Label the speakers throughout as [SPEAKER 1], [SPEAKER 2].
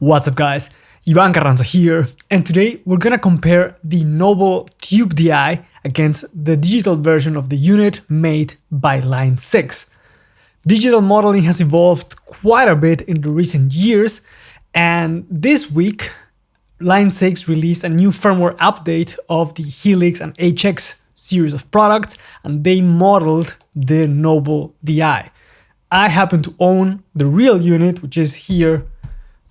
[SPEAKER 1] What's up guys, Ivan Carranza here, and today we're gonna compare the Noble Tube DI against the digital version of the unit made by Line 6. Digital modeling has evolved quite a bit in the recent years, and this week Line 6 released a new firmware update of the Helix and HX series of products, and they modeled the Noble DI. I happen to own the real unit, which is here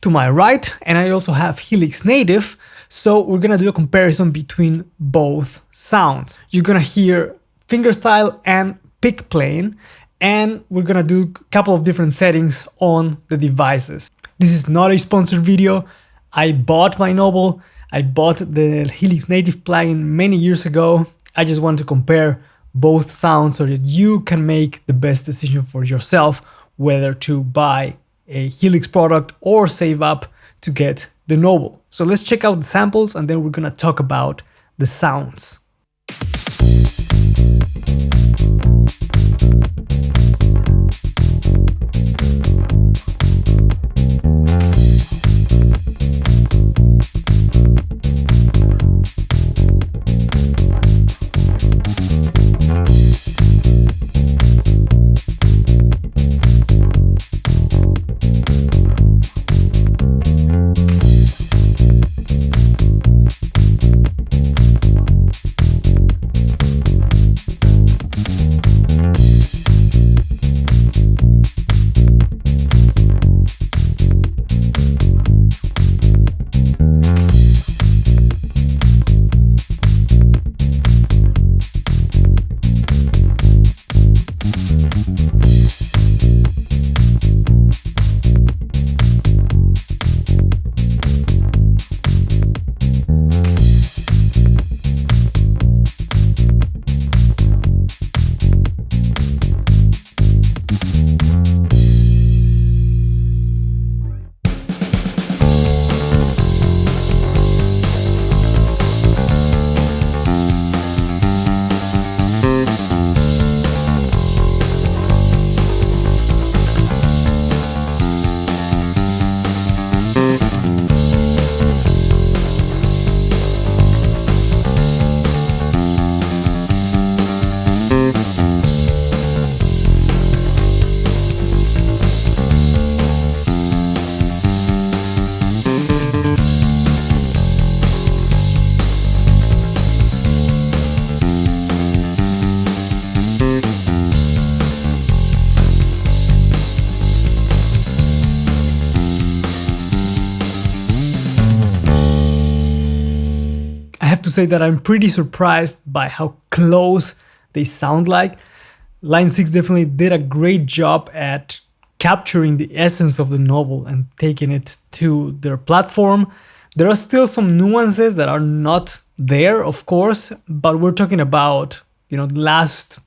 [SPEAKER 1] to my right, and I also have Helix native, so we're gonna do a comparison between both sounds. You're gonna hear fingerstyle and pick playing, and we're gonna do a couple of different settings on the devices. This is not a sponsored video. I bought my Noble. I bought the Helix native plugin many years ago. I just want to compare both sounds so that you can make the best decision for yourself whether to buy a Helix product or save up to get the Noble. So let's check out the samples and then we're gonna talk about the sounds. To say that I'm pretty surprised by how close they sound like. Line 6 definitely did a great job at capturing the essence of the Noble and taking it to their platform. There are still some nuances that are not there, of course, but we're talking about, the last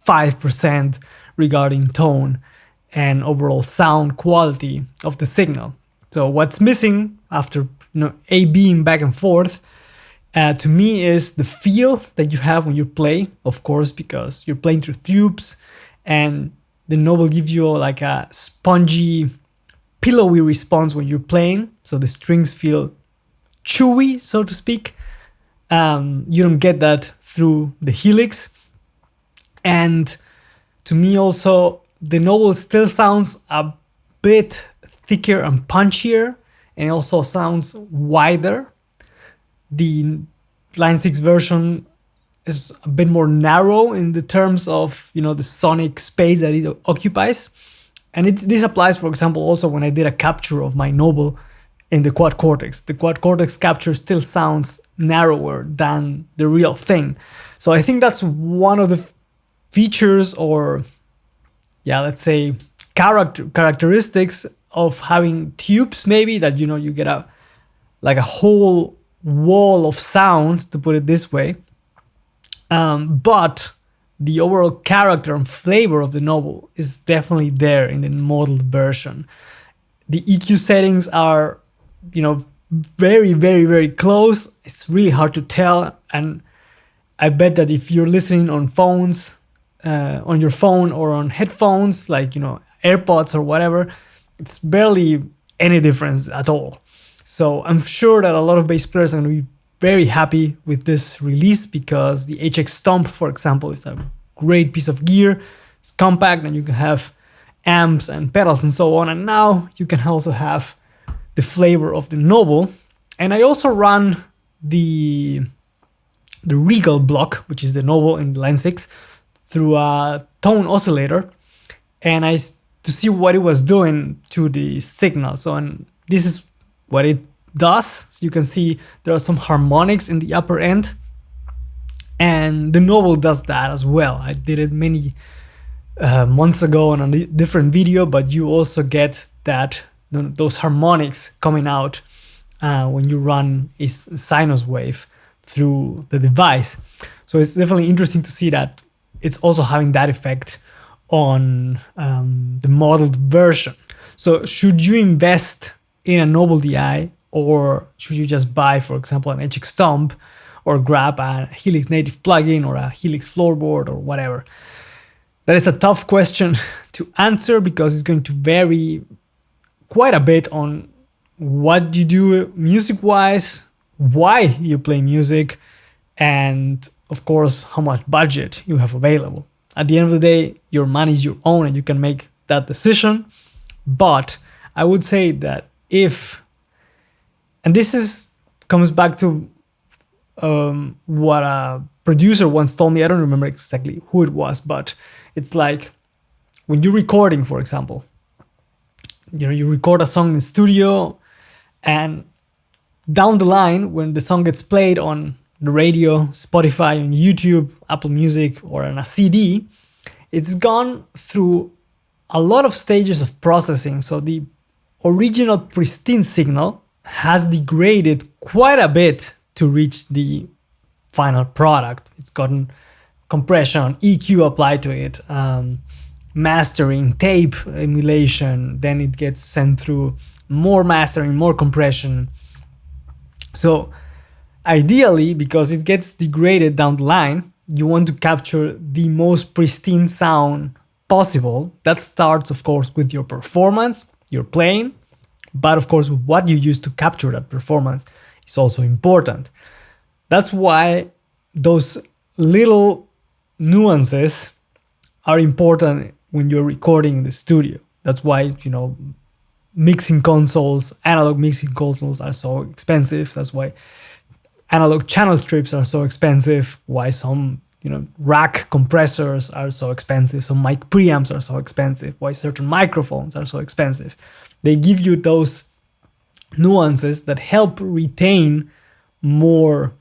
[SPEAKER 1] 5% regarding tone and overall sound quality of the signal. So what's missing after A/Bing back and forth to me is the feel that you have when you play, of course, because you're playing through tubes and the Noble gives you like a spongy, pillowy response when you're playing. So the strings feel chewy, so to speak. You don't get that through the Helix. And to me also, the Noble still sounds a bit thicker and punchier, and it also sounds wider. The Line 6 version is a bit more narrow in the terms of the sonic space that it occupies, and this applies, for example, also when I did a capture of my Noble in the Quad Cortex. The Quad Cortex capture still sounds narrower than the real thing. So I think that's one of the features, or let's say characteristics of having tubes, maybe, that you get a whole wall of sound, to put it this way, but the overall character and flavor of the Noble is definitely there in the modeled version. The EQ settings are very, very, very close. It's really hard to tell, and I bet that if you're listening on phones, on your phone or on headphones, like AirPods or whatever, it's barely any difference at all. So I'm sure that a lot of bass players are going to be very happy with this release, because the HX Stomp, for example, is a great piece of gear. It's compact and you can have amps and pedals and so on. And now you can also have the flavor of the Noble. And I also run the Regal block, which is the Noble in Line 6, through a tone oscillator, and to see what it was doing to the signal. So, and this is what it does. So you can see there are some harmonics in the upper end, and the Noble does that as well. I did it many months ago on a different video, but you also get that those harmonics coming out when you run a sinus wave through the device. So it's definitely interesting to see that it's also having that effect on the modeled version. So should you invest in a Noble DI, or should you just buy, for example, an HX Stomp, or grab a Helix native plugin or a Helix floorboard or whatever? That is a tough question to answer, because it's going to vary quite a bit on what you do music-wise, why you play music, and of course, how much budget you have available. At the end of the day, your money is your own and you can make that decision. But I would say that and this comes back to what a producer once told me. I don't remember exactly who it was, but it's like when you're recording, for example, you record a song in the studio, and down the line, when the song gets played on the radio, Spotify, on YouTube, Apple Music, or on a CD, it's gone through a lot of stages of processing. So the original pristine signal has degraded quite a bit to reach the final product. It's gotten compression, EQ applied to it, mastering, tape emulation, then it gets sent through more mastering, more compression. So ideally, because it gets degraded down the line, you want to capture the most pristine sound possible. That starts, of course, with your performance, your playing, but of course, what you use to capture that performance is also important. That's why those little nuances are important when you're recording in the studio. That's why, mixing consoles, analog mixing consoles are so expensive. That's why analog channel strips are so expensive, why some rack compressors are so expensive, some mic preamps are so expensive, why certain microphones are so expensive. They give you those nuances that help retain more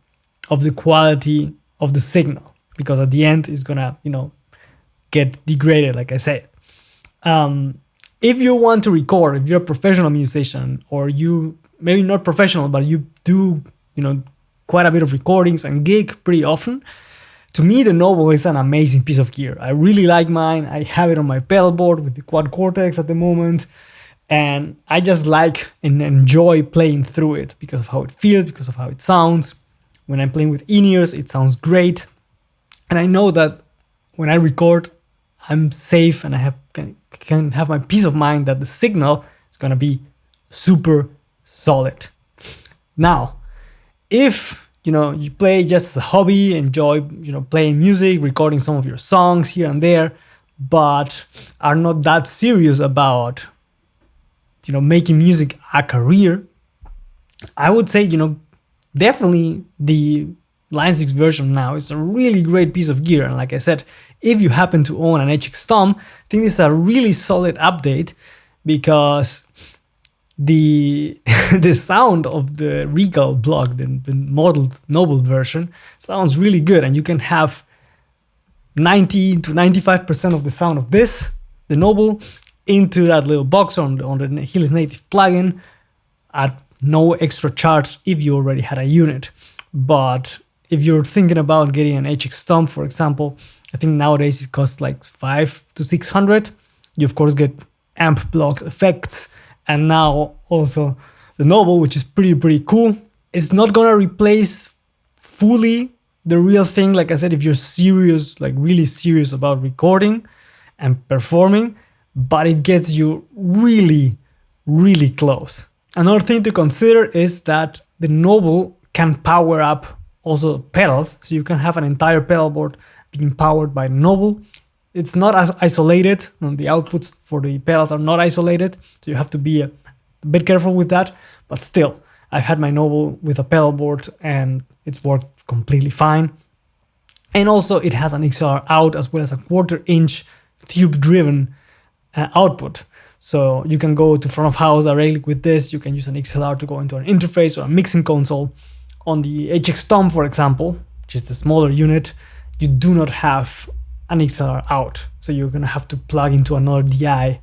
[SPEAKER 1] of the quality of the signal, because at the end it's gonna get degraded, like I said. If you want to record, if you're a professional musician, or you maybe not professional, but you do quite a bit of recordings and gig pretty often, to me the Noble is an amazing piece of gear. I really like mine. I have it on my pedal board with the quad Cortex at the moment, and I just like and enjoy playing through it because of how it feels, because of how it sounds. When I'm playing with in-ears, it sounds great, and I know that when I record, I'm safe and I can have my peace of mind that the signal is gonna be super solid. Now, if you play just as a hobby, enjoy playing music, recording some of your songs here and there, but are not that serious about making music a career, I would say definitely the Line 6 version now is a really great piece of gear. And like I said, if you happen to own an HX Stomp, I think this is a really solid update, because the sound of the Regal block, the modeled Noble version, sounds really good, and you can have 90 to 95% of the sound of the Noble, into that little box on the Helix native plugin at no extra charge if you already had a unit. But if you're thinking about getting an HX Stomp, for example, I think nowadays it costs like 500 to 600. You of course get amp block effects, and now also the Noble, which is pretty cool. It's not gonna replace fully the real thing. Like I said, if you're serious, like really serious about recording and performing, but it gets you really really close. Another thing to consider is that the Noble can power up also pedals, so you can have an entire pedal board being powered by Noble. It's not as isolated, the outputs for the pedals are not isolated, so you have to be a bit careful with that, but still, I've had my Noble with a pedal board and it's worked completely fine. And also it has an XLR out as well as a 1/4 inch tube driven output. So you can go to front of house directly with this. You can use an XLR to go into an interface or a mixing console. On the HX Tom, for example, which is the smaller unit, you do not have an XLR out. So you're gonna have to plug into another DI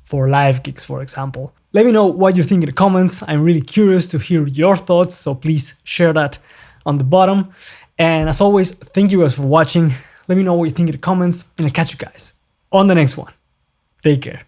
[SPEAKER 1] for live gigs, for example. Let me know what you think in the comments. I'm really curious to hear your thoughts, so please share that on the bottom. And as always, thank you guys for watching. Let me know what you think in the comments, and I'll catch you guys on the next one. Take care.